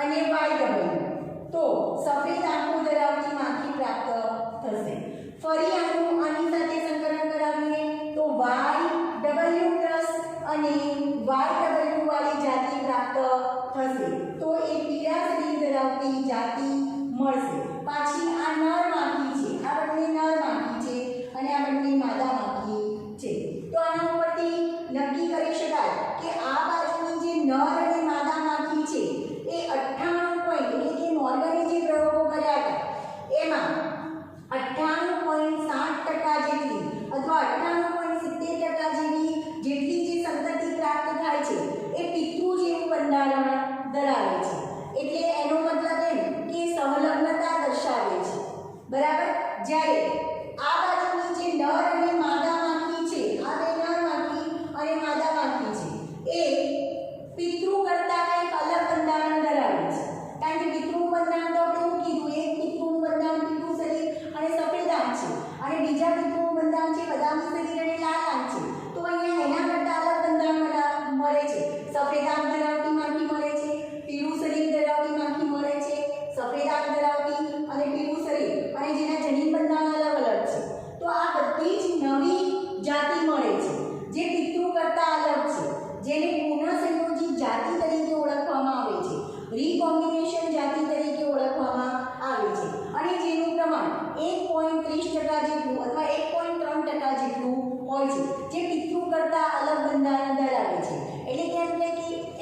અને y તો સફેદ આંખો ધરાવતી માખી પ્રાપ્ત થશે. ફરી આનું આની સાથે સંકલન કરાવીએ તો y પ્લસ અને y વાળી જાતિ પ્રાપ્ત થશે. તો એ પીળા શરીર ધરાવતી જાતિ મળશે. પાછી આ નર માખી છે, આ બંને નર માખી છે અને આ બંને માદા માખી છે. તો આના ઉપરથી નક્કી કરી શકાય કે આ બાજુની જે નર અને માદા માખી છે એ 98 પોઈન્ટ એટલે કે મોર્ગને જે પ્રયોગો કર્યા હતા એમાં 98.7% જેટલી અથવા 98.70% જેટલી જે સંતતિ પ્રાપ્ત થાય છે એ પિતૃ જેવું બંધારણ ધરાવે છે. એટલે એનો મતલબ એમ કે સહલગ્નતા દર્શાવે છે બરાબર. જ્યારે આ બાજુની જે નર અને માદા માખી છે, આ બે નર માખી અને માદા માખી છે એ પિતૃ કરતા કંઈક અલગ બંધારણ ધરાવે છે. કારણ કે પિતૃનું બંધારણ તો આપણે શું કીધું, એક પિતૃનું બંધારણ પીળું શરીર અને સફેદ આંખ છે અને બીજા પિતૃનું બંધારણ છે બદામી શરીર અને લાલ આંખ છે. તો અહીંયા એના કરતા અલગ બંધારણ મળે છે. સફેદ આંખ ધરાવતી માખી મળે છે, પીળું શરીર ધરાવતી માખી મળે છે, સફેદ આંખ ધરાવતી અને પીળું શરીર અને જેના જનીન બંધારણ અલગ અલગ છે. તો આ બધી જ નવી જાતિ મળે છે જે પિતૃ કરતા અલગ છે, જેને પુનઃસંયોજિત જાતિ તરીકે ઓળખવામાં આવે છે, રીકોમ્બિનેશન જાતિ તરીકે ઓળખવામાં આવે છે અને જેનું પ્રમાણ 1.30% જેટલું અથવા 1.3% જેટલું હોય છે, જે પિતૃ કરતા અલગ બંધારણ ધરાવે છે. એટલે કે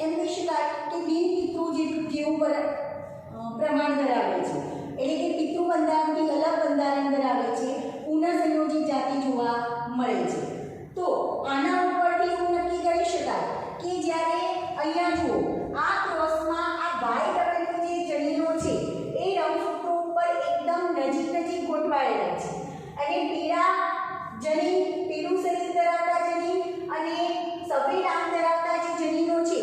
એમ કહી શકાય કે બિન પિતૃ જેવું પ્રમાણ ધરાવે છે. એટલે કે પિતૃ બંધારણથી અલગ બંધારણ ધરાવે છે, પુનઃસંયોજિત જાતિ જોવા મળે છે. તો આના ઉપરથી એવું નક્કી કરી શકાય કે જ્યારે અહીંયા જુઓ આ ક્રોસમાં આ y જે જનીનો છે એ રંગસૂત્રો ઉપર એકદમ નજીક ગોઠવાયેલા છે અને પીળું શરીર ધરાવતા જનીન અને સફેદ આંખ ધરાવતા જે જનીનો છે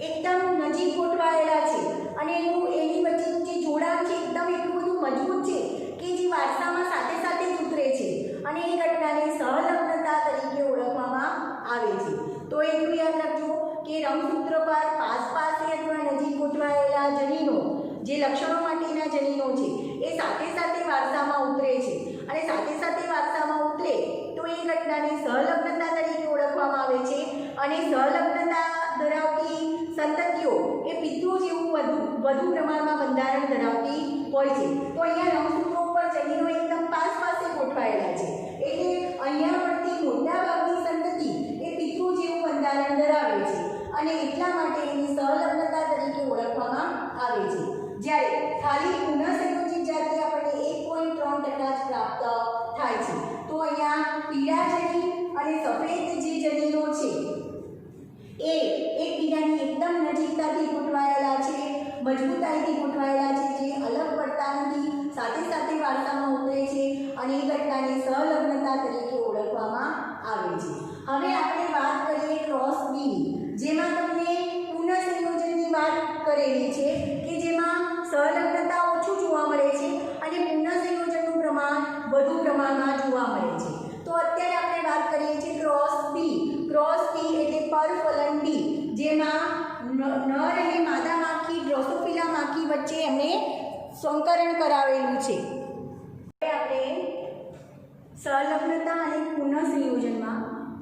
એકદમ નજીક ગોઠવાયેલા છે અને એની વચ્ચેનું જે જોડાણ છે એકદમ એટલું બધું મજબૂત છે કે જે વારસામાં સાથે સાથે જ ઉતરે છે અને એ ઘટનાને સહલગ્નતા તરીકે ઓળખવામાં આવે છે. તો એટલું યાદ રાખજો કે રંગસૂત્ર પર પાસે અથવા નજીક ગોઠવાયેલા જનીનો જે લક્ષણો માટેના જનીનો છે એ સાથે સાથે વારસામાં ઉતરે છે અને સાથે સાથે વારસામાં ઉતરે તો એ ઘટનાને સહલગ્નતા તરીકે ઓળખવામાં આવે છે અને સહલગ્નતા ધરાવતી સંતતિઓ એ પિતૃ જેવું વધુ પ્રમાણમાં બંધારણ ધરાવતી હોય છે. તો અહીંયા રંગસૂત્રો ઉપર જનીનો એકદમ પાસે ગોઠવાયેલા છે એટલે અહીંયા મળતી મોટાભાગની સંતતિ એ પિતૃ જેવું બંધારણ ધરાવે છે અને એટલા માટે એની સહલગ્નતા તરીકે ઓળખવામાં આવે છે. જ્યારે ખાલી પુનઃસંયોજિત જાતિ આપણને 1.3% જ પ્રાપ્ત થાય છે. તો અહીંયા પીળા જનીન અને સફેદ જે જનીનો છે એ એકબીજાની એકદમ નજીકતાથી ગોઠવાયેલા છે, મજબૂતાઈથી ગોઠવાયેલા છે, જે અલગ પડતા નથી, સાથે સાથે વારસામાં ઉતરે છે અને એ ઘટનાને સહલગ્નતા તરીકે ઓળખવામાં આવે છે. હવે આપણે વાત કરીએ ક્રોસ બી, જેમાં તમને પુનઃસંયોજનની વાત કરેલી છે કે જેમાં સહલગ્નતા ઓછું જોવા મળે છે અને પુનઃસંયોજનનું પ્રમાણ વધુ પ્રમાણમાં જોવા મળે છે. તો અત્યારે આપણે વાત કરીએ છીએ ક્રોસ બી. ક્રોસ બી એટલે પરફલન બી, જેમાં નર અને માદા માખી ડ્રોસોફિલા માખી વચ્ચે એમને સંકરણ કરાવેલું છે. હવે આપણે સહલગ્નતા અને પુનઃસંયોજનમાં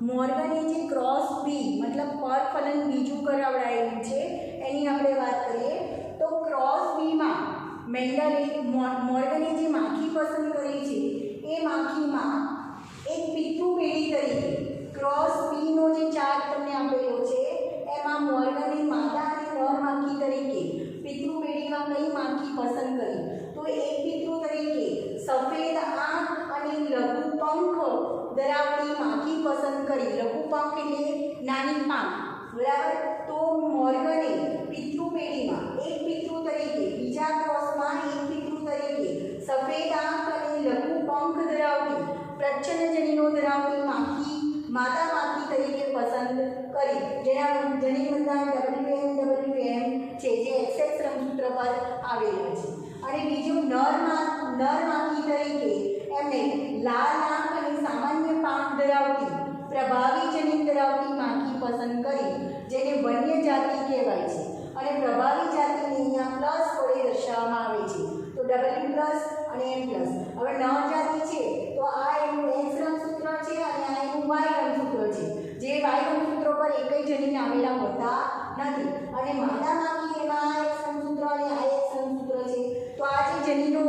મોર્ગને જે ક્રોસ બી મતલબ પરફલન બીજું કરાવડાયેલું છે એની આપણે વાત કરીએ તો ક્રોસ બીમાં મોર્ગને જે માખી પસંદ કરી છે એ માખીમાં એક પિતૃ પેઢી તરીકે ક્રોસ બીનો જે ચાર્ટ તમને આપેલો છે પાંખ એટલે નાની પાંખ, બરાબર. તો મોર્ગને પિતૃ પેઢીમાં એક પિતૃ તરીકે, બીજા ક્રોસમાં એક પિતૃ તરીકે સફેદ આંખ અને લઘુ પંખ ધરાવતી પ્રચ્છન્ન જનીનો ધરાવતી માતા માખી તરીકે પસંદ કરી, જેના જનીન બંધારણ WM છે, જે XX રંગસૂત્ર પર આવેલું છે. અને બીજું નર માખી તરીકે એમને લાલ આંખ અને સામાન્ય પાંખ ધરાવતી પ્રભાવી જનીન ધરાવતી માખી પસંદ કરી, જેને વન્ય જાતિ કહેવાય છે. અને પ્રભાવી જાતિને અહીંયા પ્લસ વડે દર્શાવવામાં આવે છે, તો W+ અને M+. હવે નર જાતિ છે તો આ એનું X રંગસૂત્ર છે અને આ એનું Y રંગસૂત્ર છે, જે Y રંગસૂત્ર પર એકય જનીન આવેલા હોતા નથી. અને માદા માખી એમાં આ X રંગસૂત્ર અને આ X રંગસૂત્ર છે. તો આ જે જનીનો,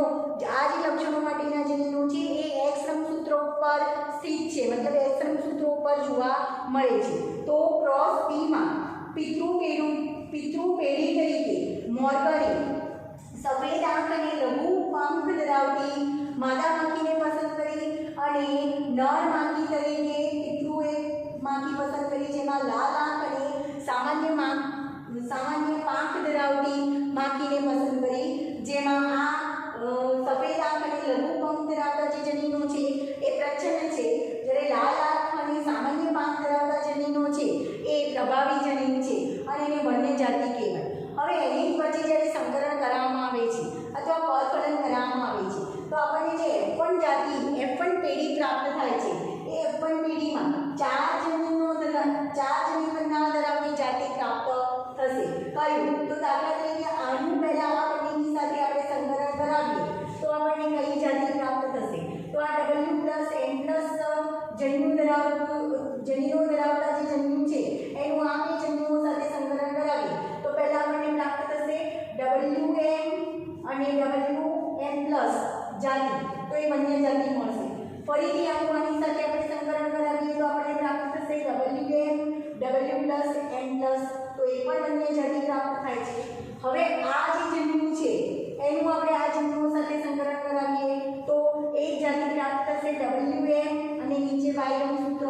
આ જે લક્ષણો માટેના જનીનો છે એ X રંગસૂત્ર ઉપર સ્થિત છે, મતલબ X રંગસૂત્ર ઉપર જોવા મળે છે. તો ક્રોસ B માં પિતૃ પેઢી તરીકે મોર્ગને સફેદ આંખ અને લઘુ પંખ ધરાવતી માદા માખીને પસંદ કરી, અને નર માખી તરીકે પિતૃએ માખી પસંદ કરી, જેમાં લાલ આંખ અને સામાન્ય પાંખ ધરાવતી માખીને પસંદ કરી, જેમાં આ સફેદ આંખ અને લઘુ પંખ ધરાવતા જે જનીનો છે એ પ્રચ્છન્ન છે, જ્યારે લાલ આંખ અને સામાન્ય પાંખ ધરાવતા જનીનો છે એ પ્રભાવી જનીન છે અને એને વન્ય જાતિ કહેવાય. હવે એની વચ્ચે જ્યારે સંકરણ કરવામાં આવે છે અથવા પરફલન કરવામાં આવે છે તો આપણને જે F1 જાતિ, F1 પેઢી પ્રાપ્ત થાય છે, એ F1 પેઢીમાં 4 જનીન બંધારણ ધરાવતી જાતિ પ્રાપ્ત થશે. કયું? તો દાખલા તરીકે આનું પહેલા આ પેઢીની સાથે આપણે સંકરણ કરાવીએ તો આપણને કઈ જાતિ પ્રાપ્ત થશે? તો આ W+M+ જનીનો ધરાવતા જે જનીન છે એનું આ બે જનીનો સાથે સંકરણ કરાવીએ તો પહેલા આપણને પ્રાપ્ત થશે WM અને WM+ જાતિ, તો એ વન્ય જાતિ મળશે. ફરીથી આની સાથે આપણે સંકરણ કરાવીએ તો આપણને પ્રાપ્ત થશે WM, W+M+, તો એ પણ વન્ય જાતિ પ્રાપ્ત થાય છે. હવે આ જે જનીનો છે એનું આપણે આ જનીનો સાથે સંકરણ કરાવીએ તો એક જાતિ પ્રાપ્ત થશે WM અને નીચે Y રંગસૂત્ર,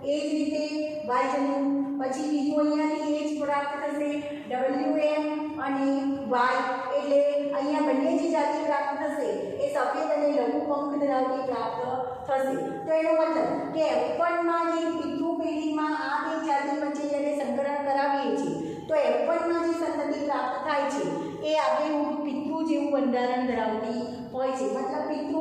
એ જ રીતે Y જનીન, પછી બીજું અહીંયાથી એ જ પ્રાપ્ત થશે WM અને Y, એટલે અહીંયા બંને જે જાતિ પ્રાપ્ત થશે એ સફેદ અને લઘુ પંખ ધરાવતી પ્રાપ્ત થશે. તો એનો મતલબ કે F1 માં જે પિતૃ પેઢીમાં આ બે જાતિ વચ્ચે જ્યારે સંકરણ કરાવીએ છીએ તો F1 માં જે સંતતિ પ્રાપ્ત થાય છે એ આપણે પિતૃ જેવું બંધારણ ધરાવતી હોય છે, મતલબ પિતૃ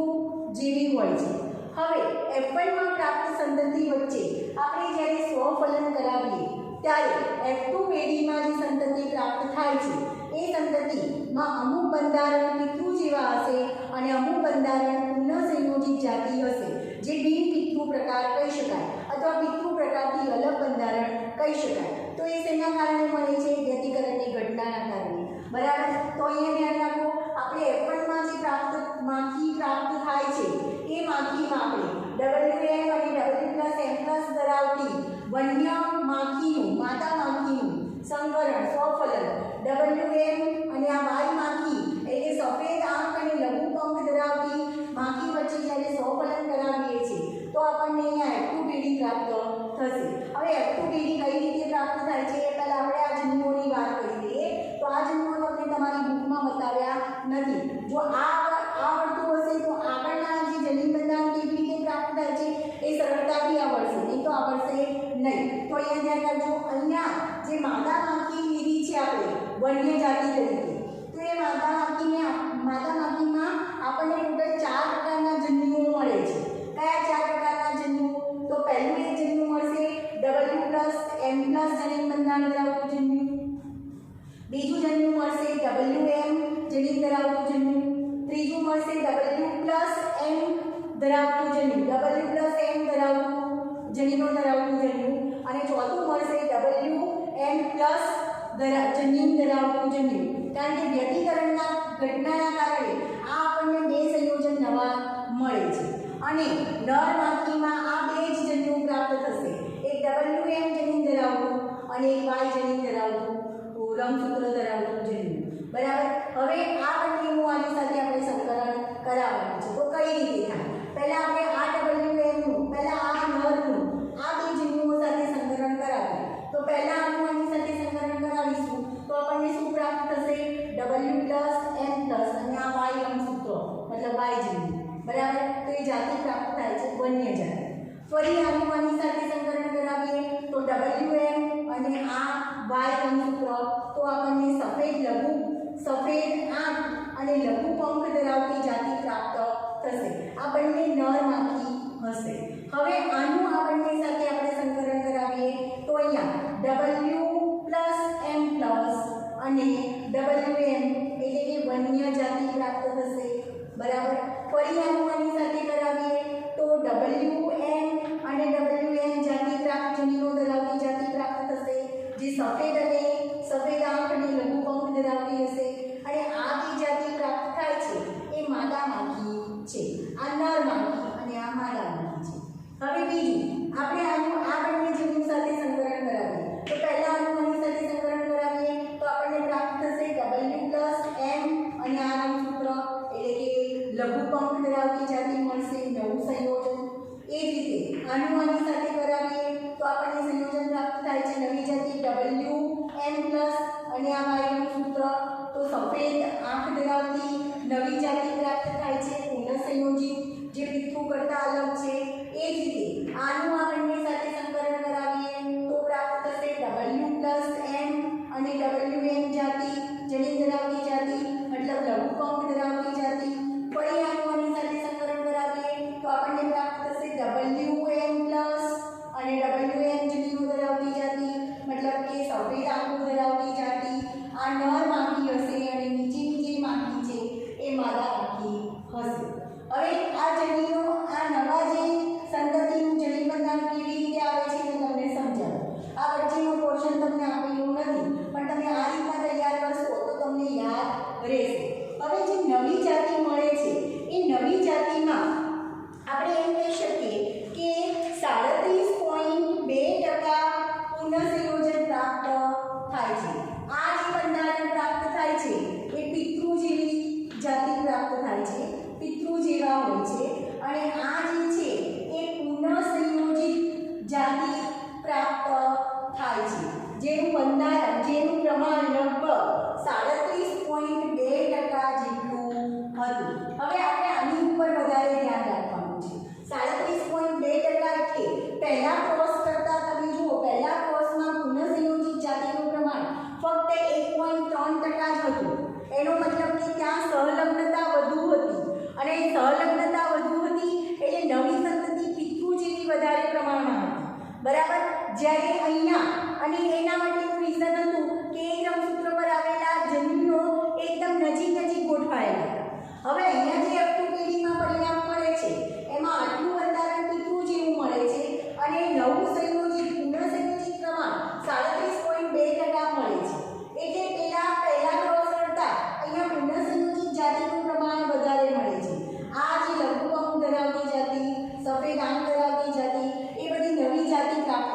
જેવી હોય છે. હવે F1 માં પ્રાપ્ત સંતતિ વચ્ચે આપણે જ્યારે સ્વફલન કરાવીએ ત્યારે F2 પેઢીમાં જે સંતતિ પ્રાપ્ત થાય છે એ સંતતિમાં અમુક બંધારણ પિતૃ જેવા હશે અને અમુક બંધારણ પુનઃસંયોજિત જાતિ હશે, જે બિનપિતૃ પ્રકાર કહી શકાય અથવા પિતૃ પ્રકારથી અલગ બંધારણ કહી શકાય. તો એ શેના કારણે મળે છે? વ્યતિકરણની ઘટનાના કારણે, બરાબર. તો અહીંયા ધ્યાન રાખો, આપણે F1 માં જે માખી પ્રાપ્ત થાય છે એ માખીમાં આપણે WM અને W+M+ ધરાવતી વન્ય માખીનું, માતા માખીનું સંકરણ, સ્વફલન WM અને આ Y માખી એટલે સફેદ આંખ અને લઘુ પંખ ધરાવતી માખી વચ્ચે જ્યારે સ્વફલન કરાવીએ છીએ તો આપણને અહીંયા F2 પેઢી પ્રાપ્ત થશે. હવે F2 પેઢી કઈ રીતે પ્રાપ્ત થાય છે એ પહેલાં આપણે આ જનીનોની વાત કરી લઈએ. તો આ જનીનો તમને તમારી બુકમાં બતાવ્યા નથી. જો આ આવડતું હશે તો આગળના જે જનીન બંધારણ કેવી રીતે પ્રાપ્ત થાય છે એ સરળતાથી આવડશે, નહીં તો આવડશે નહીં. તો અહીંયા ધ્યાન રાખજો, અહીંયા જે માદા માખી લીધી છે આપણે વન્ય જાતિ તરીકે, તો એ માદા માખીમાં આપણને ટોટલ 4 પ્રકારના જન્યુઓ મળે છે. કયા 4 પ્રકારના જન્યુઓ? તો પહેલું એક જન્યુ મળશે W+M+ જનીન બંધારણ ધરાવતું જન્યુ, બીજું જન્યુ મળશે WM જનીન ધરાવતું જન્યુ, ત્રીજું મળશે W+M ધરાવતું જન્યુ, W+M ધરાવતું જનીનો ધરાવતું જન્યુ, અને ચોથું મળશે WM+ જનીન ધરાવતું જન્યુ. કારણ કે વ્યતિકરણના ઘટનાના કારણે આ આપણને 2 સંયોજન નવા મળે છે અને નર માખીમાં આ 2 જ જન્યુ પ્રાપ્ત થશે, એક WM જનીન ધરાવતું અને એક Y જનીન ધરાવતું રંગસૂત્ર ધરાવતું જન્યુ, બરાબર. હવે આ બંનેનું આની સાથે આપણે સંકરણ કરાવવાનું છે. તો કઈ રીતે થાય? પહેલા આપણે આ WM નું, પહેલા આ નરનું આ 2 જન્યુઓ સાથે સંકરણ થાય છે વન્ય જાતિ. ફરી આની સાથે સંકરણ કરાવીએ તો WM અને આ Y રંગસૂત્ર તો આપણને સફેદ આંખ અને લઘુ પંખ ધરાવતી જાતિ પ્રાપ્ત થશે. આ બંને નર માખી હશે. હવે આનું આ બંને સાથે આપણે સંકરણ કરાવીએ તો અહીંયા W+M+ અને WM એટલે કે વન્ય જાતિ પ્રાપ્ત થશે. બરાબર. ફરી આની સાથે કરાવીએ તો WM અને WN જાતિ પ્રાપ્ત જનીનો ધરાવતી જાતિ પ્રાપ્ત થશે, જે સફેદ આંખ અને લઘુ પંખ ધરાવતી હશે. અને આ જે જાતિ પ્રાપ્ત થાય છે એ માદા માખી છે. આ નર માખી અને આ માદા માખી છે. હવે બીજું આપણે આ બંને જનીનો સાથે સંકરણ કરાવીએ તો પહેલા આની સાથે સંકરણ કરાવીએ તો આપણને પ્રાપ્ત થશે W+M અને આ રંગસૂત્ર એટલે કે લઘુ પંખ ધરાવતી જાતિ મળશે, નવું સંયોજન. એ જ રીતે આની સાથે કરાવીએ તો આપણને સંયોજન પ્રાપ્ત થાય છે નવી જાતિ WM+ અને આ Y રંગસૂત્ર તો સફેદ આંખ ધરાવતી નવી જાતિ પ્રાપ્ત થાય છે, પુનઃસંયોજિત, જે પિતૃ કરતા અલગ છે. એ જ રીતે આનું આ બંને સાથે સંકરણ કરાવીએ તો પ્રાપ્ત થશે W+M અને WN જાતિ જનીન ધરાવતી જાતિ, મતલબ લઘુ પંખ ધરાવતી જાતિ. ફરી આની સાથે સંકરણ કરાવીએ તો આપણને પ્રાપ્ત થશે WM+ અને WN જનીનો ધરાવતી જાતિ, મતલબ કે સફેદ આંખો ધરાવતી જાતિ. આ નર માખી હશે અને નીચેની જે માખી છે એ માદા માખી હશે. હવે આ જનીનો આ નવા જે સંતતિનું જનીન બંધારણ કેવી રીતે આવે છે એ તમને સમજાવું. આ વચ્ચેનો પોર્શન તમને આપેલું નથી, પણ તમે આ રીતના તૈયાર કરશો તો તમને યાદ રહેશે. હવે જે નવી જાતિ મળે છે એ નવી જાતિમાં આપણે એમ કહી શકીએ કે 37.2% પુનઃસંયોજન પ્રાપ્ત થાય છે. આ જે બંધારણ પ્રાપ્ત થાય છે એ પિતૃ જેવી જાતિ પ્રાપ્ત થાય છે, પિતૃ જેવા હોય છે. અને આ જે છે એ પુનઃસંયોજિત જાતિ પ્રાપ્ત થાય છે, જેનું બંધારણ જેનું પ્રમાણ લગભગ 37.2% જેટલું હતું. હવે આપણે આની ઉપર વધારે ધ્યાન રાખવાનું છે. 37.2% એટલે પહેલા ક્રોસ કરતા તમે જુઓ, પહેલા ક્રોસમાં પુનઃસંયોજિત જાતિનું પ્રમાણ ફક્ત 1.3% જ હતું. એનો મતલબ કે ત્યાં સહલગ્નતા વધુ હતી, અને સહલગ્નતા વધુ હતી એટલે નવી સંતતિ પિતૃ જેવી વધારે પ્રમાણમાં હતી. બરાબર. જ્યારે અહીંયા અને એના માટેનું રીઝન હતું કે એક રંગસૂત્ર પર આવેલા જનીનો એકદમ નજીક ગોઠવાયેલા હતા. હવે અહીંયા જે અપટુ પેઢીમાં પરિણામ મળે છે એમાં આટલું બંધારણ પિતૃ જેવું મળે છે અને નવું સંયોજિત પુનઃસંયોજિત પ્રમાણ 37.2% મળે છે. એટલે પહેલા ક્રોસ કરતા અહીંયા પુનઃસંયોજિત જાતિનું પ્રમાણ વધારે મળે છે. આ જે લઘુ પંખ ધરાવતી જાતિ, સફેદ આંખ ધરાવતી જાતિ, એ બધી નવી જાતિ પ્રાપ્ત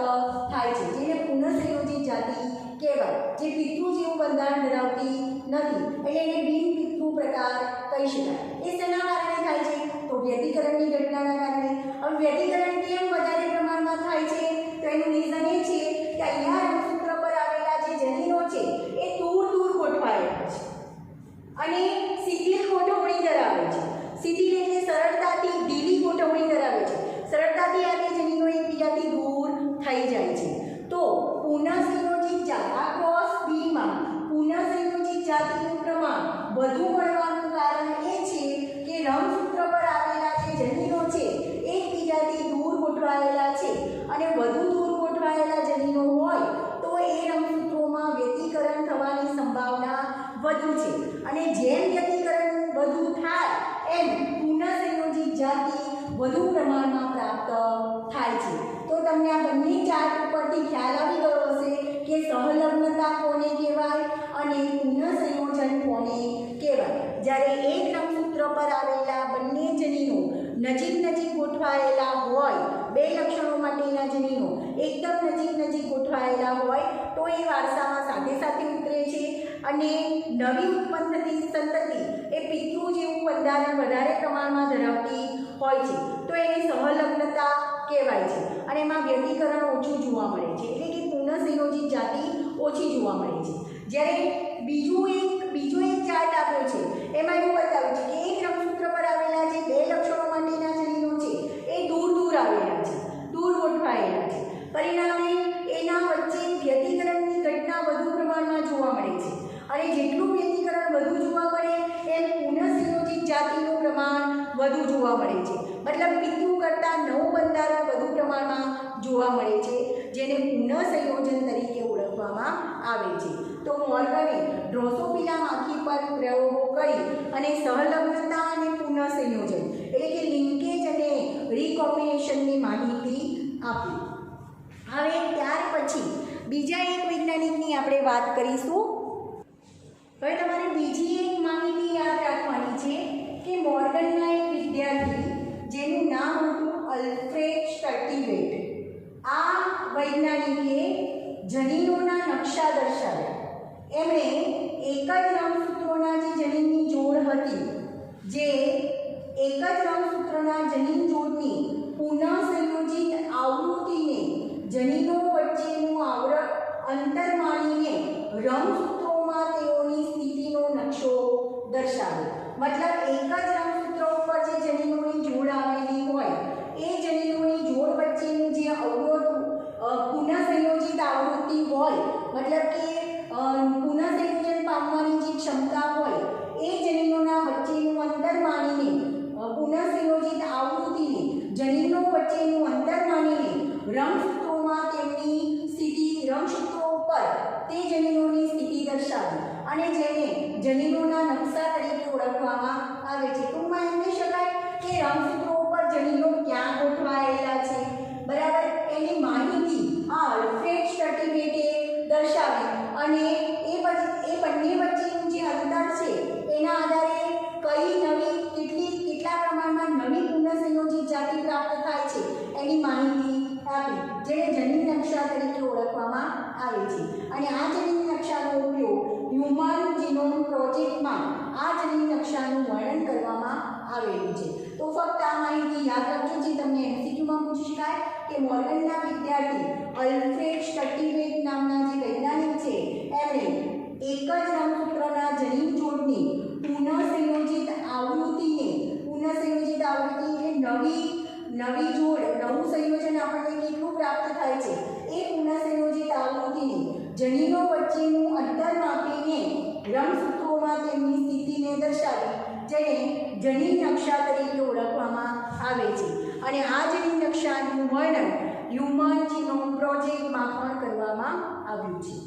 થાય છે, જેને પુનઃસંયોજિત જાતિ કહેવાય, જે પિતૃ જેવું બંધારણ ધરાવતી નથી, એટલે એને બિનપિતૃ પ્રકાર કહી શકાય. એ શેના કારણે થાય છે? તો વ્યતિકરણની ઘટનાના કારણે. હવે વ્યતિકરણ કેમ વધારે પ્રમાણમાં થાય છે? તો એનું રીઝન એ છે કે અહીંયા રંગસૂત્ર પર આવેલા જે જનીનો છે એ દૂર ગોઠવાયેલા છે અને શિથિલ ગોઠવણી ધરાવે છે. શિથિલ એટલે સરળતાથી ઢીલી ગોઠવણી ધરાવે છે. સરળતાથી આ બે જનીનો એકબીજાથી દૂર થઈ જાય છે. તો પુનઃસંયોજિત જાતિ આ ક્રોસ બીમાં પુનઃસંયોજિત જાતિનું પ્રમાણ વધુ મળવાનું કારણ એ છે કે રંગસૂત્ર પર આવેલા જે જનીનો છે એકબીજાથી દૂર ગોઠવાયેલા છે, અને વધુ દૂર ગોઠવાયેલા જનીનો હોય તો એ રંગસૂત્રોમાં વ્યતિકરણ થવાની સંભાવના વધુ છે. અને જેમ વ્યતિકરણ વધુ થાય એમ પુનઃસંયોજિત જાતિ વધુ પ્રમાણમાં પ્રાપ્ત થાય છે. તો તમને આ બંને ચાર્ટ ઉપરથી ખ્યાલ આવી ગયો હશે કે સહલગ્નતા કોને કહેવાય અને પુનઃસંયોજન કોને કહેવાય. જ્યારે એક રંગસૂત્ર પર આવેલા બંને જનીનો નજીક ગોઠવાયેલા હોય, બે લક્ષણો માટેના જનીનો એકદમ નજીક ગોઠવાયેલા હોય તો એ વારસામાં સાથે ઉતરે છે, અને નવી ઉત્પન્ન થતી સંતતિ એ પિતૃ જેવું બંધારણ વધારે પ્રમાણમાં ધરાવતી હોય છે, તો એને સહલગ્નતા કહેવાય છે. અને એમાં વ્યતિકરણ ઓછું જોવા મળે છે, એટલે કે પુનઃસંયોજિત જાતિ ઓછી જોવા મળે છે. જ્યારે બીજો એક ચાર્ટ આપ્યો છે એમાં એવું બતાવ્યું છે કે એક રંગસૂત્ર પર આવેલા જે બે લક્ષણો માટેના જનીનો છે એ ગોઠવાયેલા છે. પરિણામે એના વચ્ચે વ્યતિકરણની ઘટના વધુ પ્રમાણમાં જોવા મળે છે અને જેટલું વ્યતિકરણ વધુ જોવા મળે એમ પુનઃસંયોજિત જાતિનું પ્રમાણ વધુ જોવા મળે છે. મતલબ પિતૃ કરતાં નવું બંધારણ વધુ પ્રમાણમાં જોવા મળે છે, જેને પુનઃસંયોજન તરીકે ઓળખવામાં આવે છે. તો મોર્ગને ડ્રોસોફિલા માખી પર પ્રયોગો કરી અને સહલગ્નતા અને પુનઃસંયોજન એટલે કે લિંકેજ અને રિકોમ્બિનેશનની માહિતી આપી. હવે ત્યાર પછી બીજા એક વૈજ્ઞાનિકની આપણે વાત કરીશું. હવે તમારે બીજી એક માહિતી યાદ રાખવાની છે કે મોર્ગનના એક વિદ્યાર્થી જેનું નામ હતું અલ્ફ્રેડ સ્ટર્ટીવેટ. આ વૈજ્ઞાનિકે જનીનોના નકશા દર્શાવ્યા. એમણે એક જ રંગસૂત્રોના જે જનીનની જોડ હતી, જે એક જ રંગસૂત્રના જનીન જોડની પુનઃસંયોજિત આવૃત્તિને જનીનો વચ્ચેનું અંતર માનીને રંગસૂત્રોમાં તેઓની સ્થિતિનો નકશો દર્શાવ્યો. મતલબ એક જ રંગસૂત્રો ઉપર જે જનીનોની જોડ આવેલી હોય એ જનીનોની જોડ વચ્ચેનું જે પુનઃસંયોજિત આવૃત્તિ હોય, મતલબ કે પુનઃસંયોજન પામવાની જે ક્ષમતા હોય એ જનીનોના વચ્ચેનું અંતર માનીને પુનઃસંયોજિત આવૃત્તિને જનીનો વચ્ચેનું અંતર માનીને રંગસૂત્રોમાં તેમની સ્થિતિ રંગસૂત્રો ઉપર તે જનીનોની સ્થિતિ દર્શાવી અને જેને જનીનોના નકશા તરીકે ઓળખવામાં આવે છે. ટૂંકમાં એમ કહી શકાય કે રંગસૂત્રો ઉપર જનીનો ક્યાં ગોઠવાયેલા છે, બરાબર, એની માહિતી આ અલ્ફ્રેડ સ્ટર્ટીવેટે દર્શાવી અને એ બંને વચ્ચેનું જે અંતર છે એના આધારે કેટલા પ્રમાણમાં નવી પુનઃસંયોજિત જાતિ પ્રાપ્ત થાય છે એની માહિતી આપી, જેને જનીન નકશા તરીકે ઓળખવામાં આવે છે. અને આ જનીન નકશાનો ઉપયોગ હ્યુમન જીનોમ પ્રોજેક્ટમાં આ જનીન નકશાનું વર્ણન કરવામાં આવેલું છે. તો ફક્ત આ માહિતી યાદ રાખજો જે તમને એમસીક્યુમાં પૂછી શકાય કે મોર્ગનના વિદ્યાર્થી અલ્ફ્રેડ સ્ટર્ટીવેટ નામના જે વૈજ્ઞાનિક છે એમણે એક જ રંગસૂત્રના જનીન જોડની પુનઃસંયોજિત આવૃત્તિ એટલે નવી જોડ, નવું સંયોજન આપણને કેટલું પ્રાપ્ત થાય છે એ પુનઃસંયોજિત આવૃત્તિને જનીનો વચ્ચેનું અંતર માપીને રંગસૂત્રોમાં તેમની સ્થિતિને દર્શાવી, જેને જનીન નકશા તરીકે ઓળખવામાં આવે છે. અને આ જનીન નકશાનું વર્ણન હ્યુમન જીનોમ પ્રોજેક્ટમાં પણ કરવામાં આવ્યું છે.